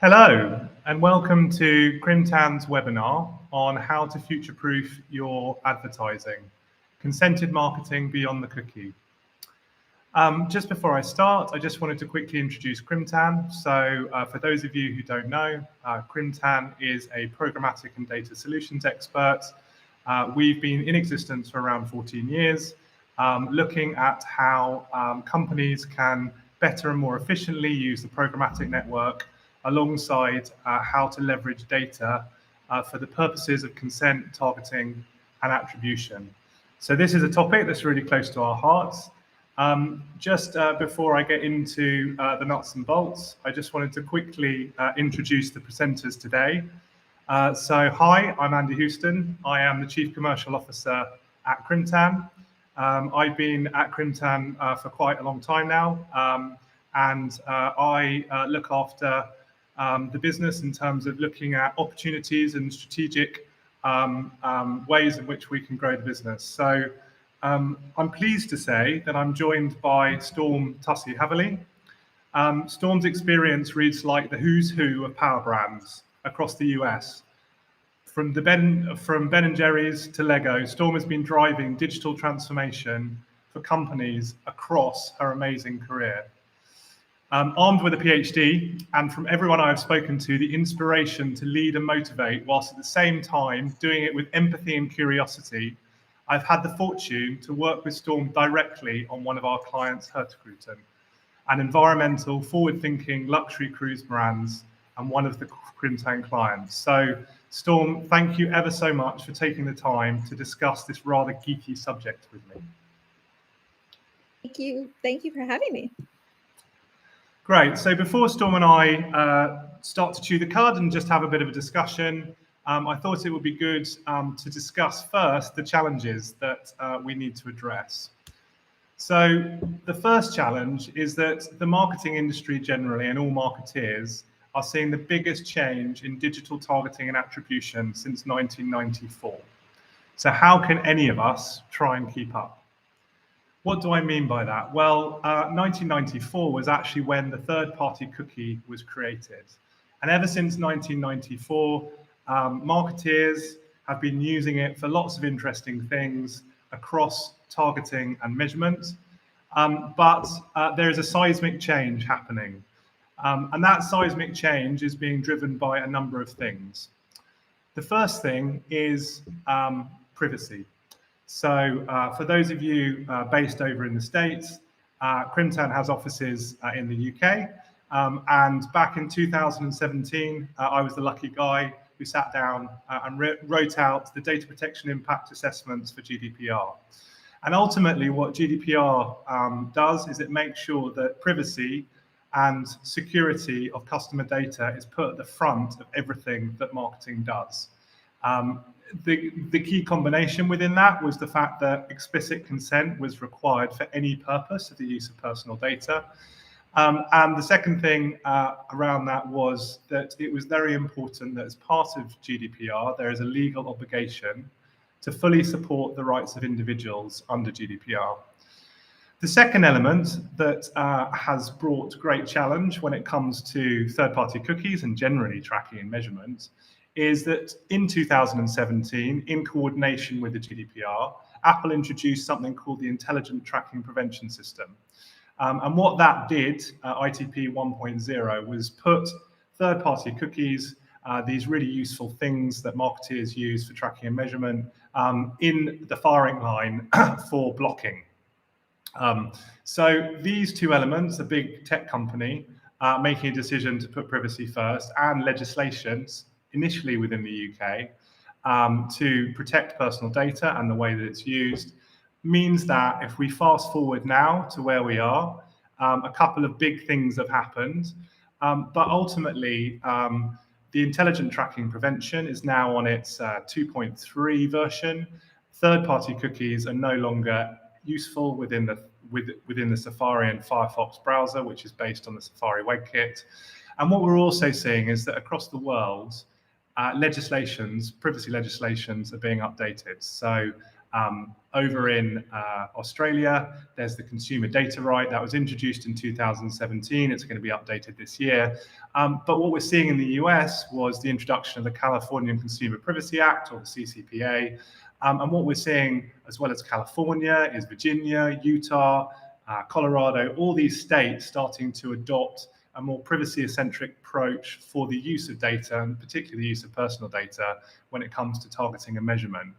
Hello, and welcome to Crimtan's webinar on how to future-proof your advertising, consented marketing beyond the cookie. Just before I start, I just wanted to quickly introduce Crimtan. So for those of you who don't know, Crimtan is a programmatic and data solutions expert. We've been in existence for around 14 years, looking at how companies can better and more efficiently use the programmatic network alongside how to leverage data for the purposes of consent, targeting, and attribution. So this is a topic that's really close to our hearts. Just before I get into the nuts and bolts, I just wanted to quickly introduce the presenters today. Hi, I'm Andy Houstoun. I am the Chief Commercial Officer at Crimtan. I've been at Crimtan for quite a long time now, and I look after the business in terms of looking at opportunities and strategic ways in which we can grow the business. So I'm pleased to say that I'm joined by Storm Tussey heavily. Storm's experience reads like the who's who of power brands across the US. From Ben & Jerry's to Lego, Storm has been driving digital transformation for companies across her amazing career. Armed with a PhD, and from everyone I've spoken to, the inspiration to lead and motivate, whilst at the same time doing it with empathy and curiosity, I've had the fortune to work with Storm directly on one of our clients, Houstoun, an environmental, forward-thinking luxury cruise brands and one of the Crimtan clients. So, Storm, thank you ever so much for taking the time to discuss this rather geeky subject with me. Thank you for having me. Great. So before Storm and I start to chew the cud and just have a bit of a discussion, I thought it would be good to discuss first the challenges that we need to address. So the first challenge is that the marketing industry generally and all marketeers are seeing the biggest change in digital targeting and attribution since 1994. So how can any of us try and keep up? What do I mean by that? Well, 1994 was actually when the third-party cookie was created. And ever since 1994, marketeers have been using it for lots of interesting things across targeting and measurement. But there is a seismic change happening. And that seismic change is being driven by a number of things. The first thing is privacy. So for those of you based over in the States, Crimtan has offices in the UK. And back in 2017, I was the lucky guy who sat down and wrote out the data protection impact assessments for GDPR. And ultimately what GDPR does is it makes sure that privacy and security of customer data is put at the front of everything that marketing does. The key combination within that was the fact that explicit consent was required for any purpose of the use of personal data. And the second thing around that was that it was very important that as part of GDPR, there is a legal obligation to fully support the rights of individuals under GDPR. The second element that has brought great challenge when it comes to third-party cookies and generally tracking and measurement is that in 2017, in coordination with the GDPR, Apple introduced something called the Intelligent Tracking Prevention System. And what that did, ITP 1.0, was put third-party cookies, these really useful things that marketeers use for tracking and measurement, in the firing line for blocking. So these two elements, a big tech company making a decision to put privacy first, and legislations initially within the UK to protect personal data and the way that it's used, means that if we fast forward now to where we are, a couple of big things have happened. But ultimately, the Intelligent Tracking Prevention is now on its 2.3 version. Third-party cookies are no longer useful within the Safari and Firefox browser, which is based on the Safari WebKit. And what we're also seeing is that across the world, privacy legislations are being updated. So Over in Australia, there's the consumer data right that was introduced in 2017. It's going to be updated this year. But what we're seeing in the US was the introduction of the California Consumer Privacy Act, or the CCPA. And what we're seeing, as well as California, is Virginia, Utah, Colorado, all these states starting to adopt a more privacy-centric approach for the use of data, and particularly the use of personal data when it comes to targeting and measurement.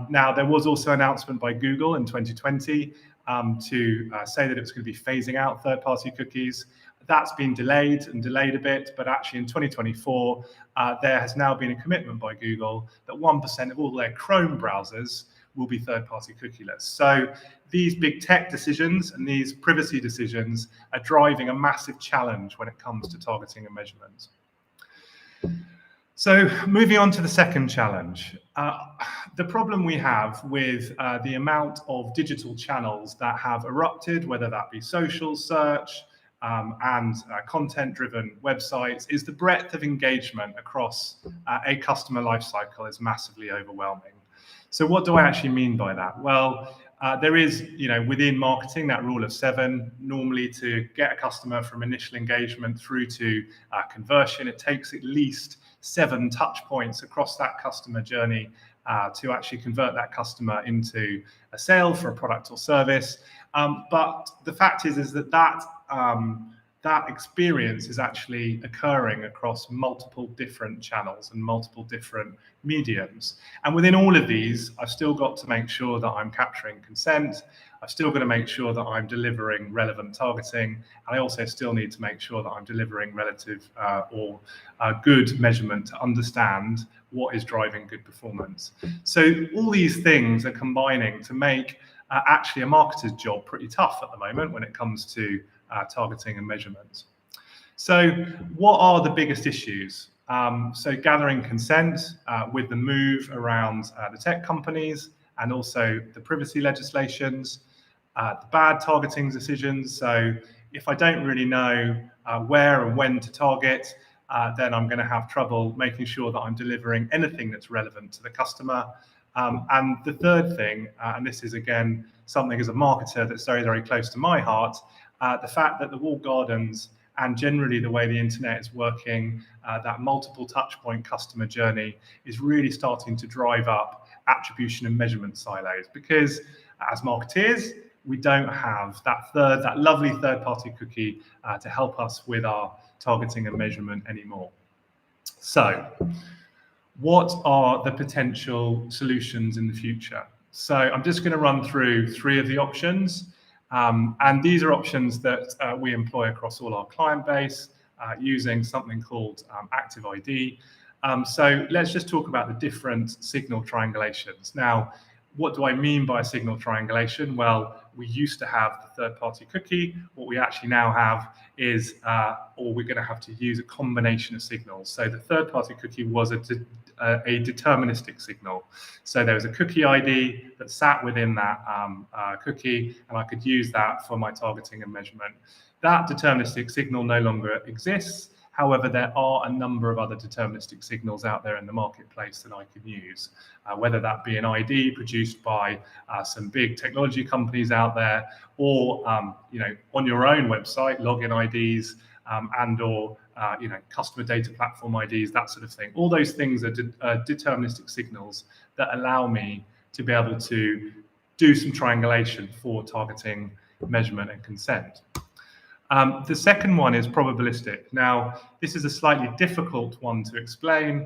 Now, there was also an announcement by Google in 2020 to say that it was going to be phasing out third-party cookies. That's been delayed a bit, but actually in 2024, there has now been a commitment by Google that 1% of all their Chrome browsers will be third-party cookieless. So these big tech decisions and these privacy decisions are driving a massive challenge when it comes to targeting and measurement. So moving on to the second challenge, the problem we have with the amount of digital channels that have erupted, whether that be social search and content-driven websites, is the breadth of engagement across a customer lifecycle is massively overwhelming. So what do I actually mean by that? Well, there is, within marketing, that rule of 7. Normally, to get a customer from initial engagement through to conversion, it takes at least 7 touch points across that customer journey to actually convert that customer into a sale for a product or service. But the fact is that experience is actually occurring across multiple different channels and multiple different mediums. And within all of these, I've still got to make sure that I'm capturing consent. I've still got to make sure that I'm delivering relevant targeting. And I also still need to make sure that I'm delivering relative or good measurement to understand what is driving good performance. So all these things are combining to make actually a marketer's job pretty tough at the moment when it comes to targeting and measurement. So what are the biggest issues? So gathering consent with the move around the tech companies and also the privacy legislations, the bad targeting decisions. So if I don't really know where and when to target, then I'm going to have trouble making sure that I'm delivering anything that's relevant to the customer. And the third thing, and this is again something as a marketer that's very, very close to my heart, the fact that the walled gardens and generally the way the internet is working, that multiple touchpoint customer journey is really starting to drive up attribution and measurement silos, because as marketeers, we don't have that lovely third-party cookie to help us with our targeting and measurement anymore. So what are the potential solutions in the future? So I'm just going to run through 3 of the options. And these are options that we employ across all our client base using something called Active ID. So let's just talk about the different signal triangulations. Now, what do I mean by signal triangulation? Well, we used to have the third-party cookie. What we actually now have is, or we're going to have to use a combination of signals. So the third-party cookie was a deterministic signal. So there was a cookie ID that sat within that cookie, and I could use that for my targeting and measurement. That deterministic signal no longer exists. However, there are a number of other deterministic signals out there in the marketplace that I can use, whether that be an ID produced by some big technology companies out there, or on your own website, login IDs, and/or customer data platform IDs, that sort of thing. All those things are deterministic signals that allow me to be able to do some triangulation for targeting, measurement, and consent. The second one is probabilistic. Now, this is a slightly difficult one to explain.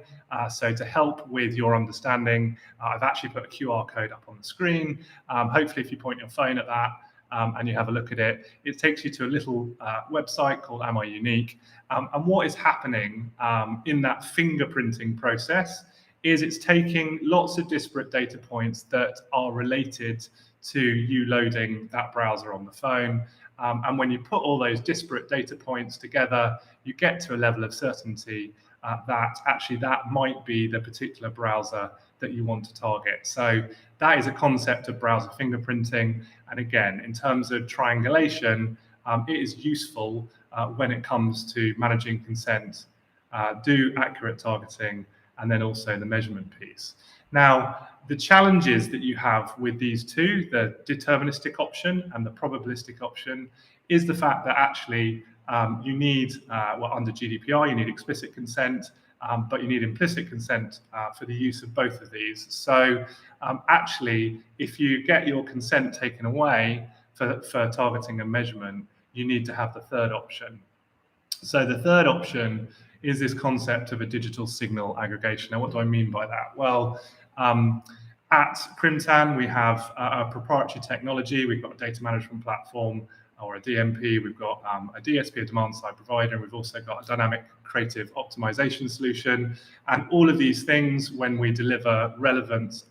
So to help with your understanding, I've actually put a QR code up on the screen. Hopefully, if you point your phone at that and you have a look at it, it takes you to a little website called Am I Unique? And what is happening in that fingerprinting process is it's taking lots of disparate data points that are related to you loading that browser on the phone. And when you put all those disparate data points together, you get to a level of certainty that actually that might be the particular browser that you want to target. So that is a concept of browser fingerprinting. And again, in terms of triangulation, it is useful when it comes to managing consent, do accurate targeting, and then also the measurement piece. Now, The challenges that you have with these two, the deterministic option and the probabilistic option, is the fact that actually you need, under GDPR, you need explicit consent, but you need implicit consent for the use of both of these. So actually, if you get your consent taken away for targeting and measurement, you need to have the third option. So the third option is this concept of a digital signal aggregation. Now, what do I mean by that? Well, at Crimtan, we have a proprietary technology. We've got a data management platform, or a DMP. We've got a DSP, a demand-side provider, and we've also got a dynamic creative optimization solution. And all of these things, when we deliver relevant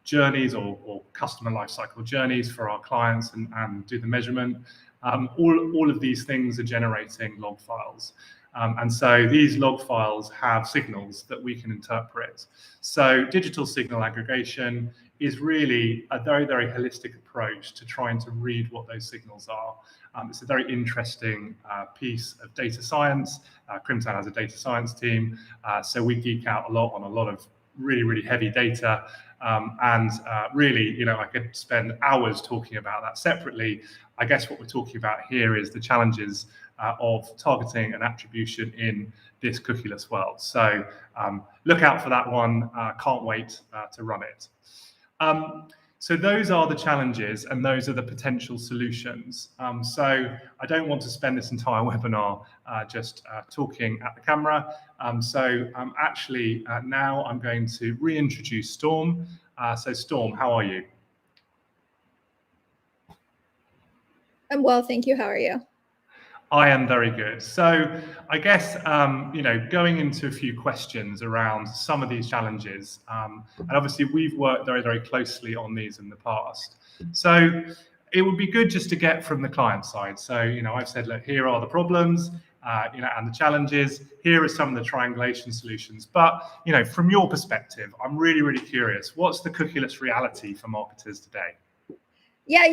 journeys or customer lifecycle journeys for our clients and do the measurement, all of these things are generating log files. And so these log files have signals that we can interpret. So digital signal aggregation is really a very, very holistic approach to trying to read what those signals are. It's a very interesting piece of data science. Crimtan has a data science team, so we geek out a lot on a lot of really, really heavy data. Really, I could spend hours talking about that separately. I guess what we're talking about here is the challenges of targeting and attribution in this cookieless world. So look out for that one. Can't wait to run it. So those are the challenges and those are the potential solutions. So I don't want to spend this entire webinar just talking at the camera. Actually, now I'm going to reintroduce Storm. So Storm, how are you? I'm well, thank you. How are you? I am very good. So I guess, going into a few questions around some of these challenges, and obviously we've worked very, very closely on these in the past. So it would be good just to get from the client side. So, I've said, look, here are the problems, and the challenges. Here are some of the triangulation solutions. But, from your perspective, I'm really, really curious. What's the cookieless reality for marketers today? Yeah,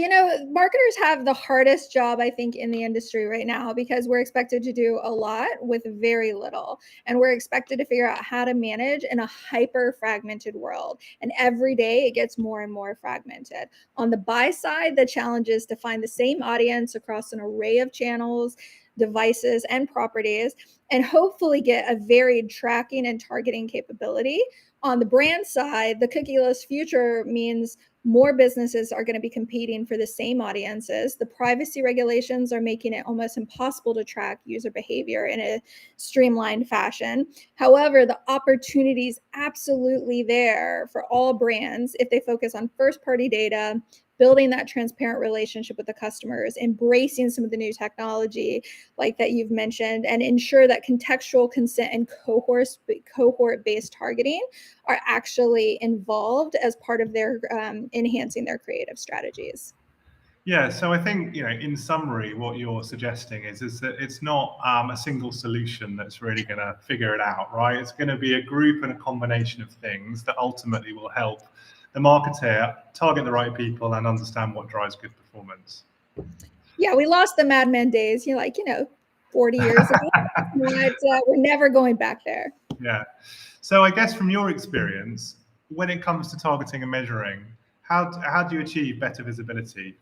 marketers have the hardest job, I think, in the industry right now because we're expected to do a lot with very little. And we're expected to figure out how to manage in a hyper fragmented world. And every day it gets more and more fragmented. On the buy side, the challenge is to find the same audience across an array of channels, devices, and properties, and hopefully get a varied tracking and targeting capability. On the brand side, the cookieless future means more businesses are going to be competing for the same audiences. The privacy regulations are making it almost impossible to track user behavior in a streamlined fashion. However, the opportunity is absolutely there for all brands if they focus on first-party data, building that transparent relationship with the customers, embracing some of the new technology like that you've mentioned, and ensure that contextual consent and cohort-based targeting are actually involved as part of their enhancing their creative strategies. Yeah, so I think, in summary, what you're suggesting is that it's not a single solution that's really going to figure it out, right? It's going to be a group and a combination of things that ultimately will help the marketer target the right people and understand what drives good performance. Yeah, we lost the Mad Men days, 40 years ago. We're never going back there. Yeah. So I guess from your experience, when it comes to targeting and measuring, how do you achieve better visibility?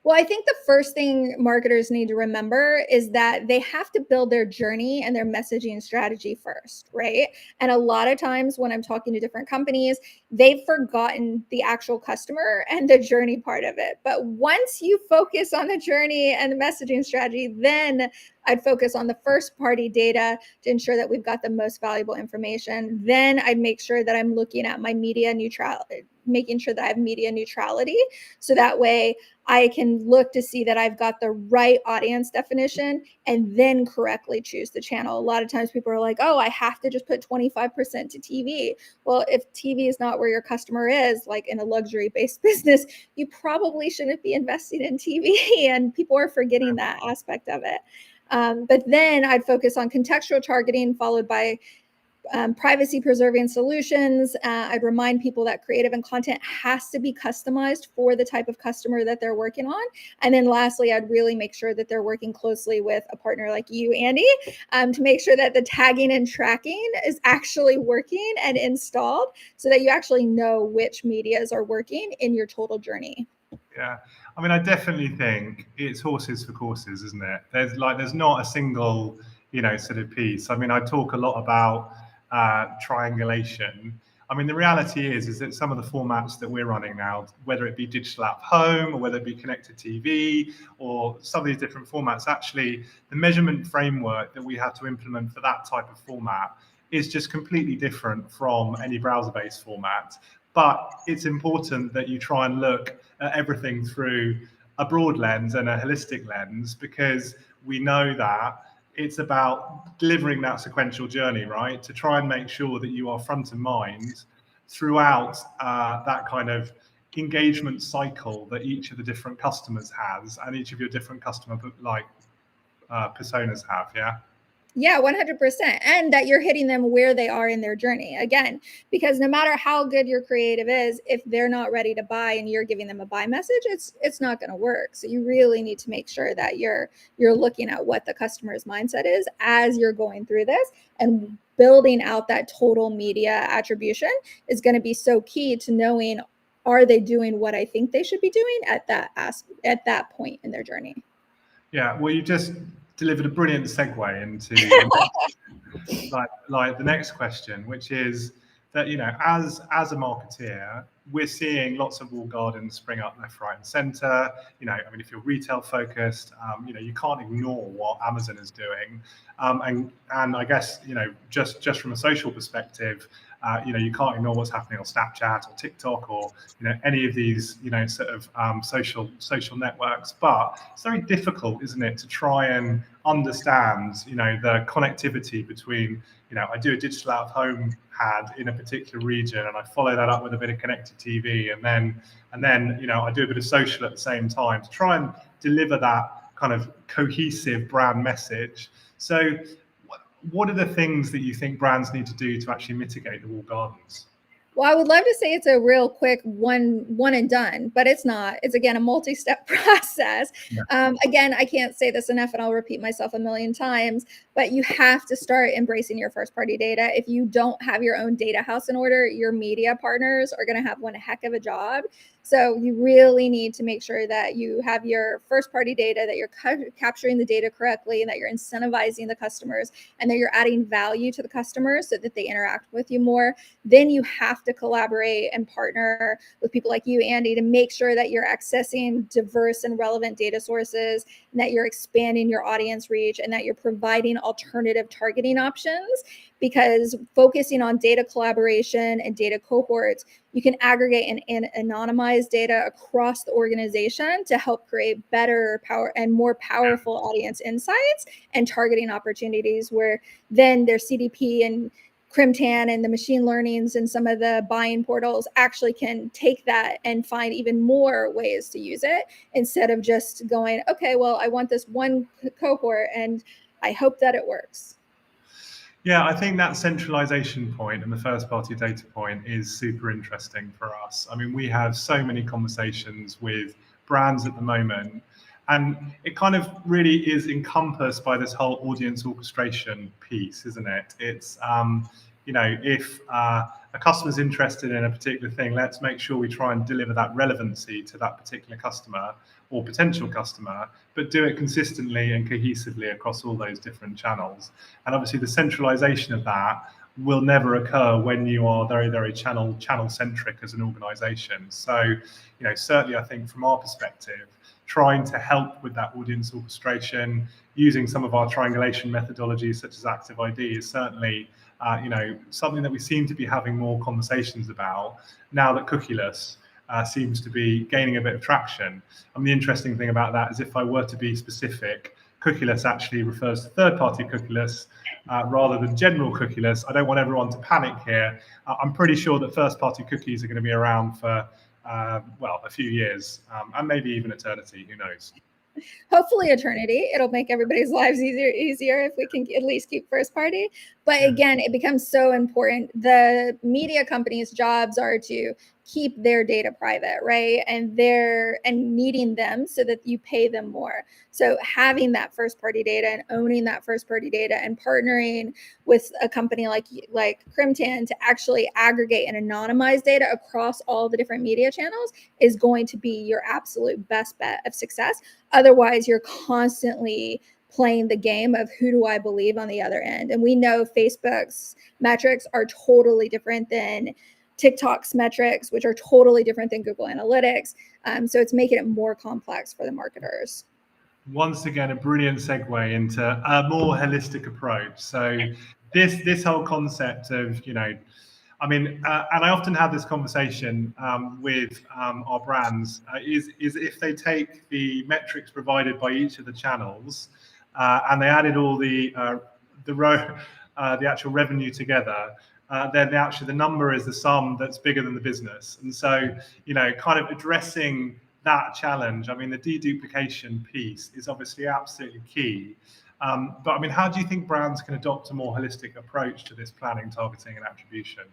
Well, I think the first thing marketers need to remember is that they have to build their journey and their messaging strategy first, right? And a lot of times when I'm talking to different companies, they've forgotten the actual customer and the journey part of it. But once you focus on the journey and the messaging strategy, then I'd focus on the first party data to ensure that we've got the most valuable information. Then I'd make sure that I'm looking at my media neutrality, making sure that I have media neutrality. So that way I can look to see that I've got the right audience definition and then correctly choose the channel. A lot of times people are like, oh, I have to just put 25% to TV. Well, if TV is not where your customer is, like in a luxury-based business, you probably shouldn't be investing in TV. And people are forgetting that aspect of it. But then I'd focus on contextual targeting followed by privacy preserving solutions. I'd remind people that creative and content has to be customized for the type of customer that they're working on. And then lastly, I'd really make sure that they're working closely with a partner like you, Andy, to make sure that the tagging and tracking is actually working and installed so that you actually know which medias are working in your total journey. Yeah, I mean, I definitely think it's horses for courses, isn't it? There's not a single, sort of piece. I mean, I talk a lot about triangulation. I mean, the reality is that some of the formats that we're running now, whether it be digital at home or whether it be connected TV or some of these different formats, actually the measurement framework that we have to implement for that type of format is just completely different from any browser-based format. But it's important that you try and look at everything through a broad lens and a holistic lens, because we know that it's about delivering that sequential journey, right? To try and make sure that you are front of mind throughout that kind of engagement cycle that each of the different customers has and each of your different customer personas have, yeah? Yeah, 100%. And that you're hitting them where they are in their journey. Again, because no matter how good your creative is, if they're not ready to buy and you're giving them a buy message, it's not going to work. So you really need to make sure that you're looking at what the customer's mindset is as you're going through this, and building out that total media attribution is going to be so key to knowing, are they doing what I think they should be doing at that point in their journey. Yeah, well, you just delivered a brilliant segue into like the next question, which is that as a marketeer, we're seeing lots of walled gardens spring up left, right, and centre. I mean, if you're retail focused, you can't ignore what Amazon is doing, and I guess just from a social perspective, you can't ignore what's happening on Snapchat or TikTok or any of these sort of social networks. But it's very difficult, isn't it, to try and understand the connectivity between I do a digital out of home ad in a particular region and I follow that up with a bit of connected TV, and then I do a bit of social at the same time to try and deliver that kind of cohesive brand message. So what are the things that you think brands need to do to actually mitigate the walled gardens? Well, I would love to say it's a real quick one and done, but it's not. It's, again, a multi-step process. Yeah. Again, I can't say this enough, and I'll repeat myself a million times, but you have to start embracing your first-party data. If you don't have your own data house in order, your media partners are going to have one heck of a job. So you really need to make sure that you have your first-party data, that you're capturing the data correctly, and that you're incentivizing the customers, and that you're adding value to the customers so that they interact with you more. Then you have to collaborate and partner with people like you, Andy, to make sure that you're accessing diverse and relevant data sources, and that you're expanding your audience reach, and that you're providing alternative targeting options. Because focusing on data collaboration and data cohorts, you can aggregate and anonymize data across the organization to help create better power and more powerful audience insights and targeting opportunities, where then their CDP and Crimtan and the machine learnings and some of the buying portals actually can take that and find even more ways to use it, instead of just going, okay, well, I want this one cohort and I hope that it works. Yeah, I think that centralization point and the first party data point is super interesting for us. I mean, we have so many conversations with brands at the moment, and it kind of really is encompassed by this whole audience orchestration piece, isn't it? It's, if a customer's interested in a particular thing, let's make sure we try and deliver that relevancy to that particular customer or potential customer, but do it consistently and cohesively across all those different channels. And obviously the centralization of that will never occur when you are very, very channel centric as an organization. So, certainly I think from our perspective, trying to help with that audience orchestration using some of our triangulation methodologies such as Active ID is certainly something that we seem to be having more conversations about now that cookieless seems to be gaining a bit of traction. And the interesting thing about that is, if I were to be specific, cookieless actually refers to third-party cookieless rather than general cookieless. I don't want everyone to panic here. I'm pretty sure that first-party cookies are going to be around for, a few years, and maybe even eternity, who knows. Hopefully eternity. It'll make everybody's lives easier if we can at least keep first party. But again, it becomes so important. The media companies' jobs are to keep their data private, right? And needing them so that you pay them more. So having that first party data and owning that first party data and partnering with a company like Crimtan to actually aggregate and anonymize data across all the different media channels is going to be your absolute best bet of success. Otherwise, you're constantly playing the game of who do I believe on the other end. And we know Facebook's metrics are totally different than TikTok's metrics, which are totally different than Google Analytics. So it's making it more complex for the marketers. Once again, a brilliant segue into a more holistic approach. So this whole concept of, I mean, and I often have this conversation with our brands, is if they take the metrics provided by each of the channels and they added all the actual revenue together, then the number is the sum that's bigger than the business. And so, kind of addressing that challenge, I mean, the deduplication piece is obviously absolutely key. But I mean, how do you think brands can adopt a more holistic approach to this planning, targeting, and attribution?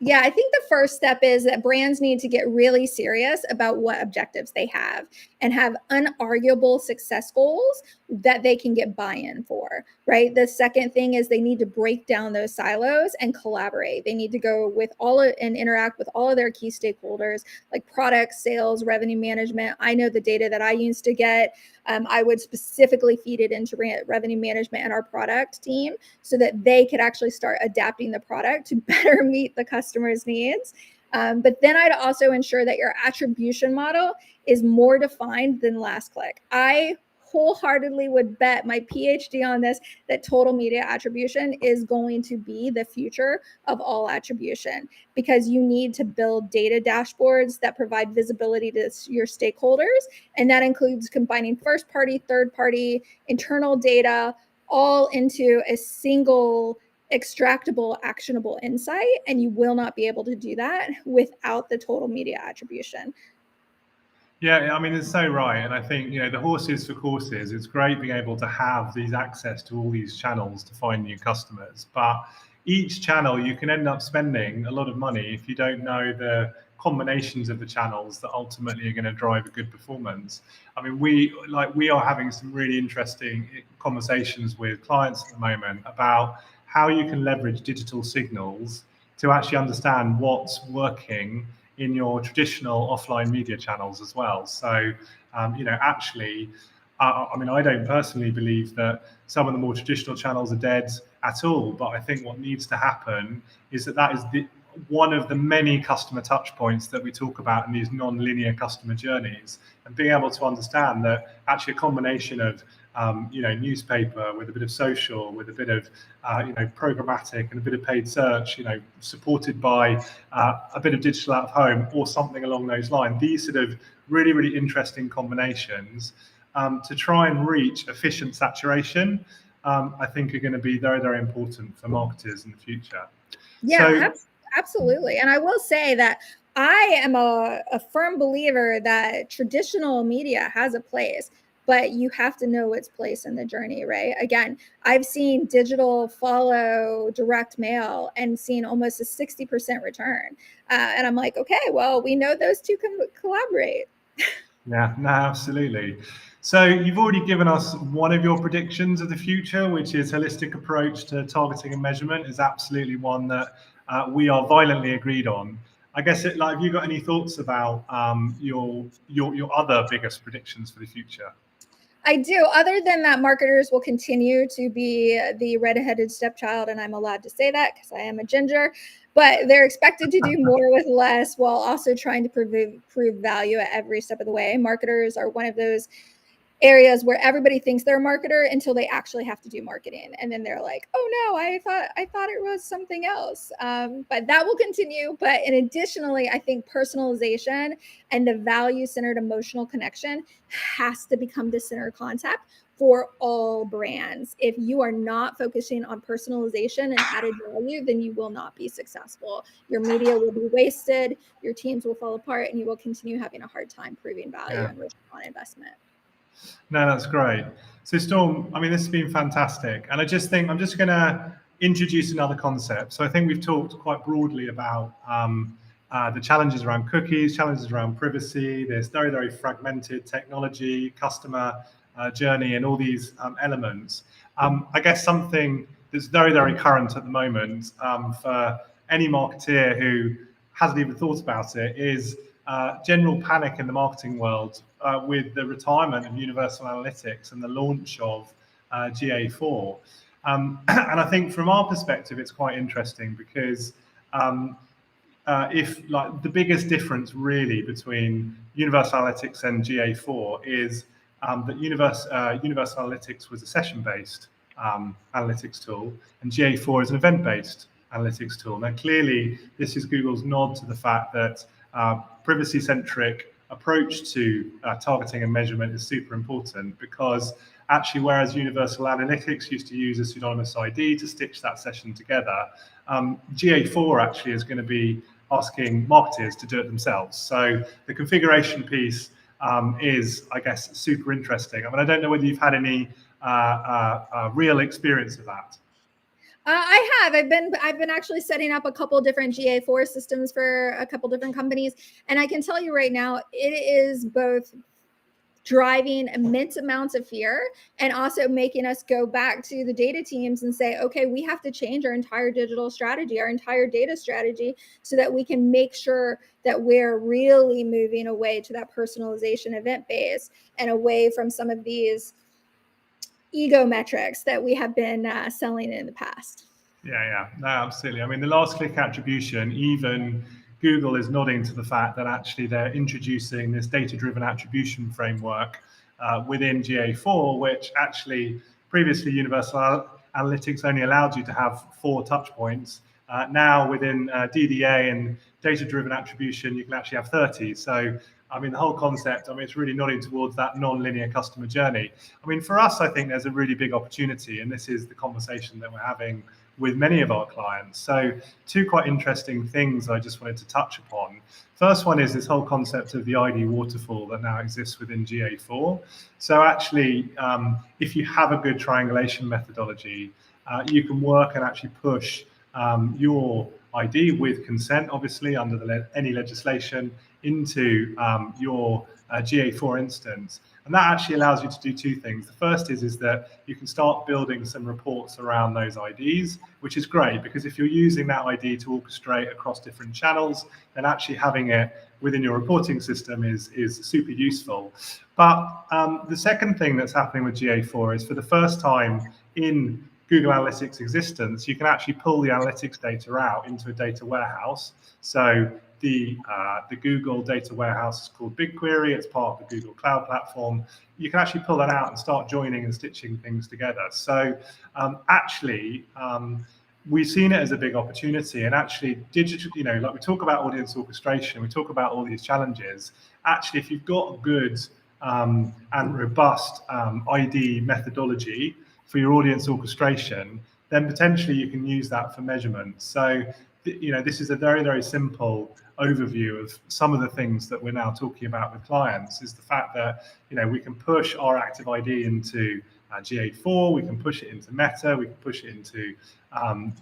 Yeah, I think the first step is that brands need to get really serious about what objectives they have and have unarguable success goals that they can get buy-in for, right? The second thing is they need to break down those silos and collaborate. They need to go with and interact with all of their key stakeholders, like product, sales, revenue management. I know the data that I used to get. I would specifically feed it into revenue management and our product team so that they could actually start adapting the product to better meet the customer's needs. But then I'd also ensure that your attribution model is more defined than last click. I wholeheartedly would bet my PhD on this that total media attribution is going to be the future of all attribution, because you need to build data dashboards that provide visibility to your stakeholders. And that includes combining first party, third party, internal data all into a single extractable, actionable insight. And you will not be able to do that without the total media attribution. Yeah, I mean, it's so right. And I think, the horses for courses, it's great being able to have these access to all these channels to find new customers. But each channel, you can end up spending a lot of money if you don't know the combinations of the channels that ultimately are going to drive a good performance. I mean, we are having some really interesting conversations with clients at the moment about how you can leverage digital signals to actually understand what's working in your traditional offline media channels as well. So, actually, I mean, I don't personally believe that some of the more traditional channels are dead at all, but I think what needs to happen is that is one of the many customer touch points that we talk about in these non-linear customer journeys, and being able to understand that actually a combination of newspaper with a bit of social, with a bit of programmatic and a bit of paid search, supported by a bit of digital out of home or something along those lines. These sort of really, really interesting combinations to try and reach efficient saturation, I think are going to be very, very important for marketers in the future. Yeah, absolutely. And I will say that I am a firm believer that traditional media has a place, but you have to know its place in the journey, right? Again, I've seen digital follow direct mail and seen almost a 60% return. And I'm like, okay, well, we know those two can collaborate. Yeah, no, absolutely. So you've already given us one of your predictions of the future, which is holistic approach to targeting and measurement is absolutely one that we are violently agreed on. I guess have you got any thoughts about your other biggest predictions for the future? I do. Other than that, marketers will continue to be the redheaded stepchild, and I'm allowed to say that because I am a ginger. But they're expected to do more with less while also trying to prove value at every step of the way. Marketers are one of those areas where everybody thinks they're a marketer until they actually have to do marketing, and then they're like, oh no, I thought it was something else. But that will continue. But additionally, I think personalization and the value-centered emotional connection has to become the center concept for all brands. If you are not focusing on personalization and added value, then you will not be successful. Your media will be wasted, your teams will fall apart, and you will continue having a hard time proving value and return on investment. No, that's great. So Storm, I mean, this has been fantastic. And I just think I'm just going to introduce another concept. So I think we've talked quite broadly about the challenges around cookies, challenges around privacy. There's very, very fragmented technology, customer journey, and all these elements. I guess something that's very, very current at the moment for any marketeer who hasn't even thought about it is general panic in the marketing world with the retirement of Universal Analytics and the launch of GA4. And I think from our perspective, it's quite interesting because if like the biggest difference really between Universal Analytics and GA4 is that Universal Analytics was a session-based analytics tool, and GA4 is an event-based analytics tool. Now, clearly, this is Google's nod to the fact that privacy-centric approach to targeting and measurement is super important because actually, whereas Universal Analytics used to use a pseudonymous ID to stitch that session together, GA4 actually is going to be asking marketers to do it themselves. So the configuration piece is, I guess, super interesting. I mean, I don't know whether you've had any real experience of that. I have. I've been actually setting up a couple different GA4 systems for a couple different companies, and I can tell you right now, it is both driving immense amounts of fear and also making us go back to the data teams and say, okay, we have to change our entire digital strategy, our entire data strategy, so that we can make sure that we're really moving away to that personalization event base and away from some of these ego metrics that we have been selling in the past. Yeah, no, absolutely. I mean, the last click attribution, even Google is nodding to the fact that actually they're introducing this data-driven attribution framework within GA4, which actually previously Universal Analytics only allowed you to have 4 touch points. Now within DDA and data-driven attribution, you can actually have 30. So, I mean, the whole concept, I mean, it's really nodding towards that non-linear customer journey. I mean, for us, I think there's a really big opportunity, and this is the conversation that we're having with many of our clients. So 2 quite interesting things I just wanted to touch upon. First one is this whole concept of the ID waterfall that now exists within GA4. So actually, if you have a good triangulation methodology, you can work and actually push your ID with consent, obviously under any legislation, into your GA4 instance. And that actually allows you to do 2 things. The first is that you can start building some reports around those IDs, which is great because if you're using that ID to orchestrate across different channels, then actually having it within your reporting system is super useful. But the second thing that's happening with GA4 is for the first time in Google Analytics existence, you can actually pull the analytics data out into a data warehouse. So the Google data warehouse is called BigQuery. It's part of the Google Cloud Platform. You can actually pull that out and start joining and stitching things together. So actually, we've seen it as a big opportunity. And actually, digital, you know, like we talk about audience orchestration, we talk about all these challenges. Actually, if you've got a good and robust ID methodology for your audience orchestration, then potentially you can use that for measurement. So, you know, this is a very, very simple overview of some of the things that we're now talking about with clients is the fact that, you know, we can push our active ID into GA4, we can push it into Meta, we can push it into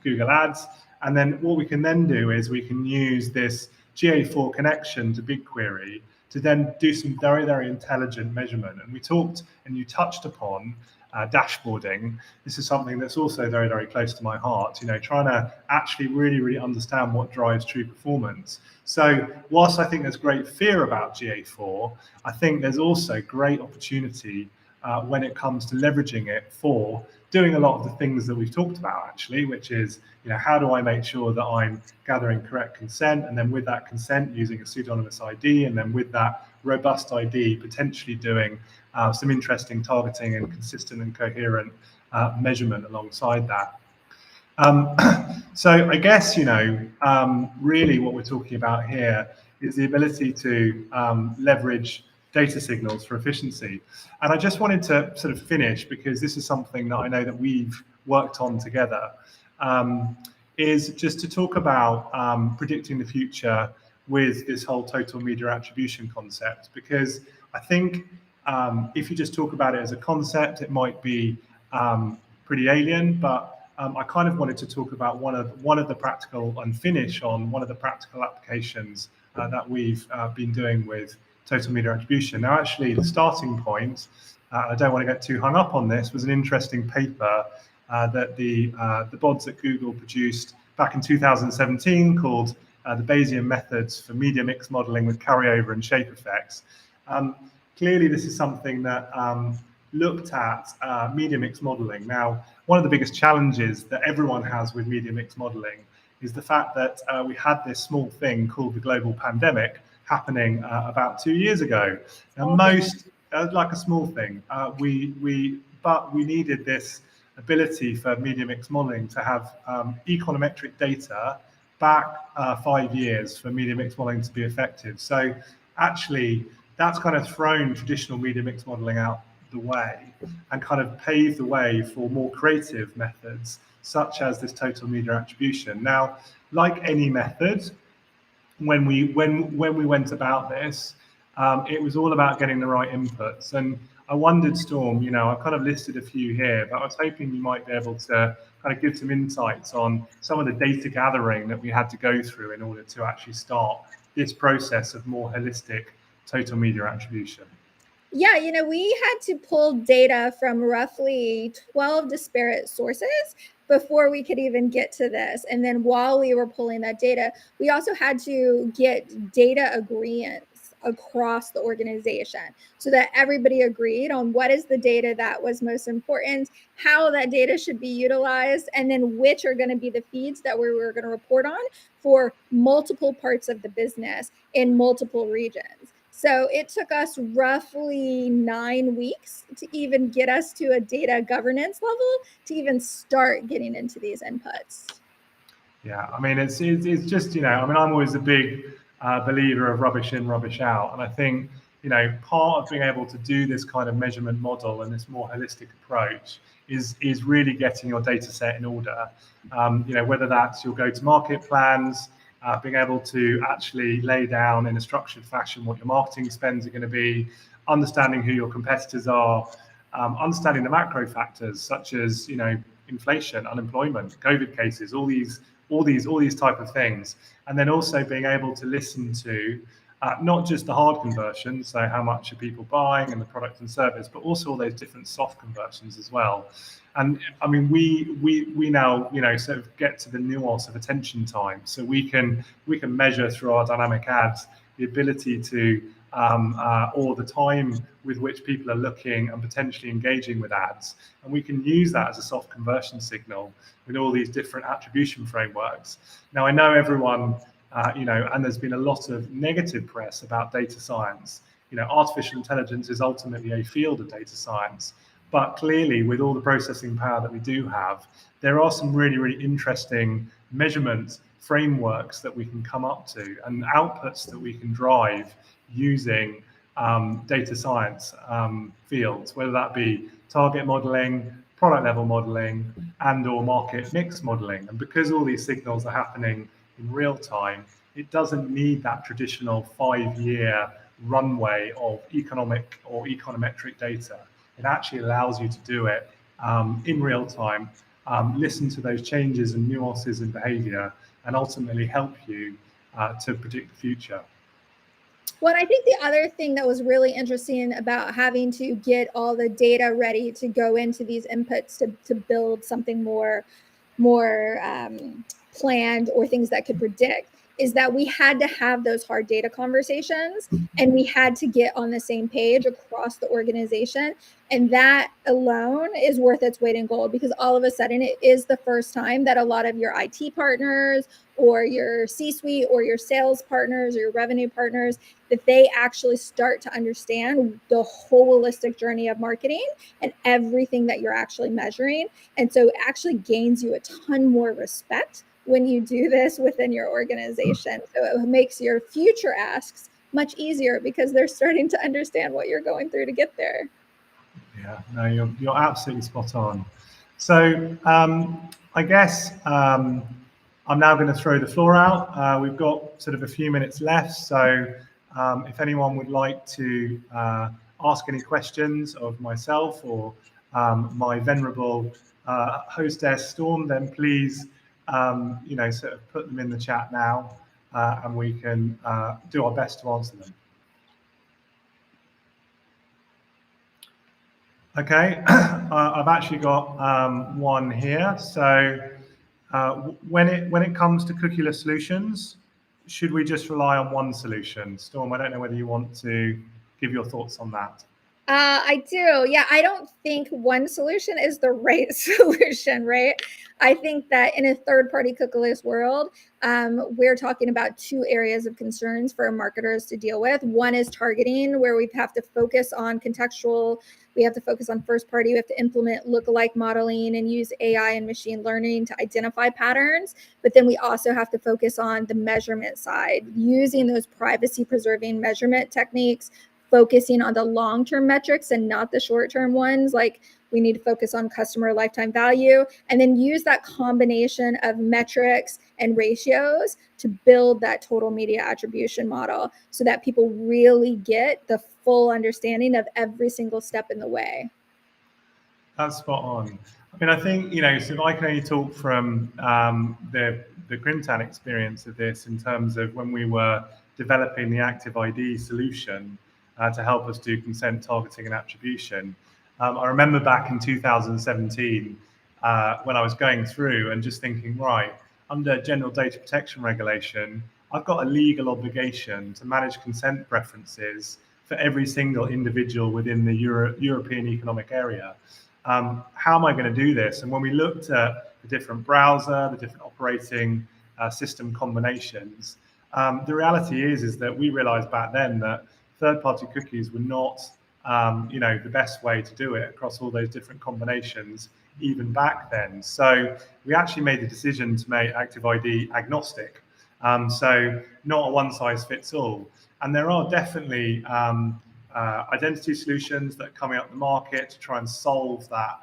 Google Ads. And then what we can then do is we can use this GA4 connection to BigQuery to then do some very, very intelligent measurement. And we talked and you touched upon dashboarding. This is something that's also very, very close to my heart, you know, trying to actually really, really understand what drives true performance. So whilst I think there's great fear about GA4, I think there's also great opportunity when it comes to leveraging it for doing a lot of the things that we've talked about actually, which is, you know, how do I make sure that I'm gathering correct consent, and then with that consent using a pseudonymous ID, and then with that robust ID potentially doing some interesting targeting and consistent and coherent measurement alongside that. So I guess, you know, really what we're talking about here is the ability to leverage data signals for efficiency. And I just wanted to sort of finish, because this is something that I know that we've worked on together, is just to talk about predicting the future with this whole total media attribution concept, because I think if you just talk about it as a concept, it might be pretty alien, but I kind of wanted to talk about one of the practical and finish on one of the practical applications that we've been doing with total media attribution. Now, actually, the starting point, I don't want to get too hung up on this, was an interesting paper that the bods at Google produced back in 2017 called the Bayesian methods for media mix modeling with carryover and shape effects. Clearly, this is something that looked at media mix modeling. Now, one of the biggest challenges that everyone has with media mix modeling is the fact that we had this small thing called the global pandemic happening about 2 years ago. Now, like a small thing, but we needed this ability for media mix modeling to have econometric data back 5 years for media mix modeling to be effective. So actually, that's kind of thrown traditional media mix modeling out the way and kind of paved the way for more creative methods, such as this total media attribution. Now, like any method, when we went about this, it was all about getting the right inputs. And I wondered, Storm, I've kind of listed a few here, but I was hoping you might be able to kind of give some insights on some of the data gathering that we had to go through in order to actually start this process of more holistic total media attribution. Yeah, we had to pull data from roughly 12 disparate sources before we could even get to this. And then while we were pulling that data, we also had to get data agreements across the organization so that everybody agreed on what is the data that was most important, how that data should be utilized, and then which are going to be the feeds that we were going to report on for multiple parts of the business in multiple regions. So it took us roughly 9 weeks to even get us to a data governance level to even start getting into these inputs. Yeah, I mean, it's just, I'm always a big believer of rubbish in, rubbish out. And I think, part of being able to do this kind of measurement model and this more holistic approach is really getting your data set in order. Whether that's your go-to-market plans, being able to actually lay down in a structured fashion what your marketing spends are going to be, understanding who your competitors are, understanding the macro factors such as inflation, unemployment, COVID cases, all these type of things, and then also being able to listen to not just the hard conversions, so how much are people buying and the product and service, but also all those different soft conversions as well. And I mean, we now sort of get to the nuance of attention time, so we can measure through our dynamic ads the ability to or the time with which people are looking and potentially engaging with ads, and we can use that as a soft conversion signal with all these different attribution frameworks. Now, I know everyone, and there's been a lot of negative press about data science. Artificial intelligence is ultimately a field of data science. But clearly, with all the processing power that we do have, there are some really, really interesting measurement frameworks that we can come up to and outputs that we can drive using data science fields, whether that be target modeling, product level modeling, and or market mix modeling. And because all these signals are happening in real time, it doesn't need that traditional 5-year runway of economic or econometric data. It actually allows you to do it in real time, listen to those changes and nuances in behavior, and ultimately help you to predict the future. Well, I think the other thing that was really interesting about having to get all the data ready to go into these inputs to build something more planned or things that could predict is that we had to have those hard data conversations and we had to get on the same page across the organization. And that alone is worth its weight in gold, because all of a sudden it is the first time that a lot of your IT partners or your C-suite or your sales partners or your revenue partners, that they actually start to understand the holistic journey of marketing and everything that you're actually measuring. And so it actually gains you a ton more respect when you do this within your organization. So it makes your future asks much easier because they're starting to understand what you're going through to get there. Yeah, no, you're absolutely spot on. So I guess I'm now going to throw the floor out. We've got sort of a few minutes left, so if anyone would like to ask any questions of myself or my venerable hostess Storm, then please, sort of put them in the chat now, and we can do our best to answer them. Okay, I've actually got one here. So when it comes to cookieless solutions, should we just rely on one solution? Storm, I don't know whether you want to give your thoughts on that. I do. Yeah, I don't think one solution is the right solution, right? I think that in a third-party cookieless world, we're talking about two areas of concerns for marketers to deal with. One is targeting, where we have to focus on contextual, we have to focus on first party, we have to implement lookalike modeling and use AI and machine learning to identify patterns. But then we also have to focus on the measurement side, using those privacy-preserving measurement techniques, focusing on the long-term metrics and not the short-term ones. Like, we need to focus on customer lifetime value, and then use that combination of metrics and ratios to build that total media attribution model so that people really get the full understanding of every single step in the way. That's spot on. I mean, I think, so I can only talk from the Grimtan experience of this in terms of when we were developing the Active ID solution to help us do consent targeting and attribution. I remember back in 2017 when I was going through and just thinking, right, under general data protection regulation, I've got a legal obligation to manage consent preferences for every single individual within the European Economic Area. How am I going to do this? And when we looked at the different browser, the different operating system combinations, the reality is that we realized back then that third-party cookies were not, the best way to do it across all those different combinations, even back then. So we actually made the decision to make Active ID agnostic. So not a one-size-fits-all. And there are definitely identity solutions that are coming up the market to try and solve that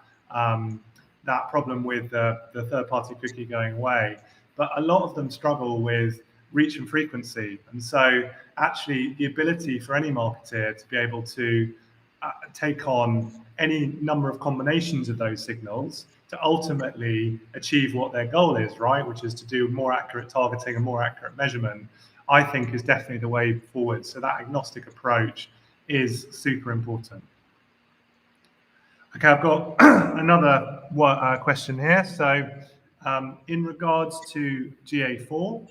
that problem with the third-party cookie going away. But a lot of them struggle with reach and frequency. And so actually the ability for any marketer to be able to take on any number of combinations of those signals to ultimately achieve what their goal is, right, which is to do more accurate targeting and more accurate measurement, I think is definitely the way forward. So that agnostic approach is super important. Okay, I've got another question here. So in regards to GA4,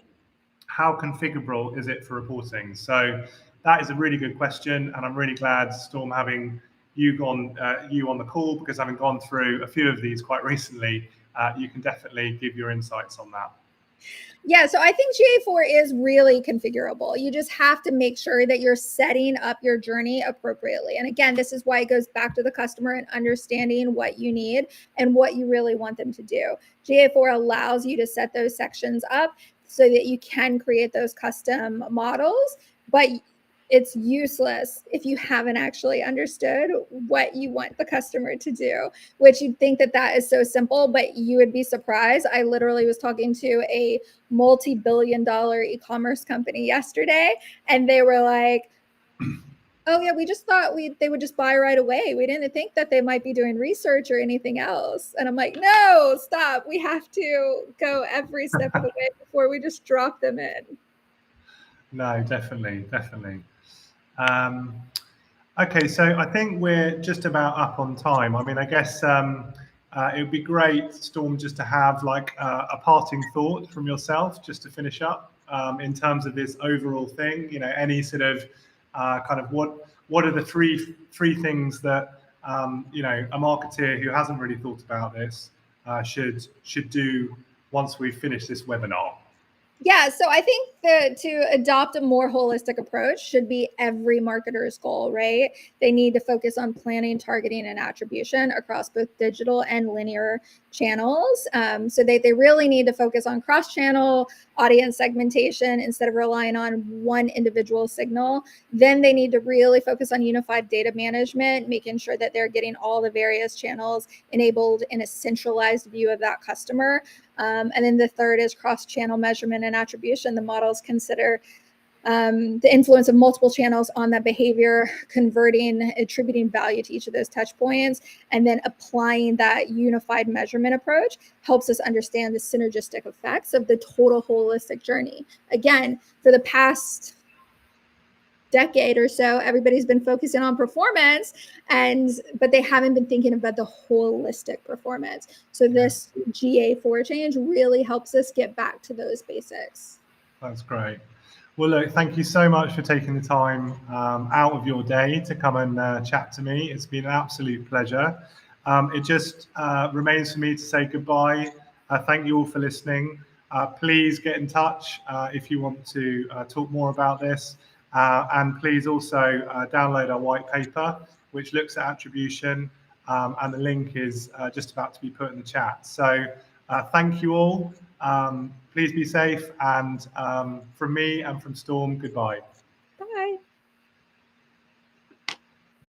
how configurable is it for reporting? So that is a really good question, and I'm really glad, Storm, having you on the call, because having gone through a few of these quite recently, you can definitely give your insights on that. Yeah, so I think GA4 is really configurable. You just have to make sure that you're setting up your journey appropriately. And again, this is why it goes back to the customer and understanding what you need and what you really want them to do. GA4 allows you to set those sections up so that you can create those custom models, but it's useless if you haven't actually understood what you want the customer to do, which you'd think that that is so simple, but you would be surprised. I literally was talking to a multi-billion-dollar e-commerce company yesterday, and they were like, oh yeah, we just thought they would just buy right away. We didn't think that they might be doing research or anything else. And I'm like, no, stop. We have to go every step of the way before we just drop them in. No, definitely. Okay, so I think we're just about up on time. I mean, I guess it would be great, Storm, just to have like a parting thought from yourself, just to finish up in terms of this overall thing. Any sort of kind of what are the three things that a marketer who hasn't really thought about this should do once we've finished this webinar? Yeah, so I think that to adopt a more holistic approach should be every marketer's goal, right? They need to focus on planning, targeting, and attribution across both digital and linear channels. So they really need to focus on cross-channel audience segmentation instead of relying on one individual signal. Then they need to really focus on unified data management, making sure that they're getting all the various channels enabled in a centralized view of that customer. And then the third is cross-channel measurement and attribution. The models consider the influence of multiple channels on that behavior, converting, attributing value to each of those touch points, and then applying that unified measurement approach helps us understand the synergistic effects of the total holistic journey. Again, for the past decade or so, everybody's been focusing on performance, but they haven't been thinking about the holistic performance. So this GA4 change really helps us get back to those basics. That's great. Well, look, thank you so much for taking the time out of your day to come and chat to me. It's been an absolute pleasure. It just remains for me to say goodbye. Thank you all for listening. Please get in touch if you want to talk more about this. And please also download our white paper, which looks at attribution. And the link is just about to be put in the chat. So thank you all. Please be safe, and from me and from Storm, goodbye.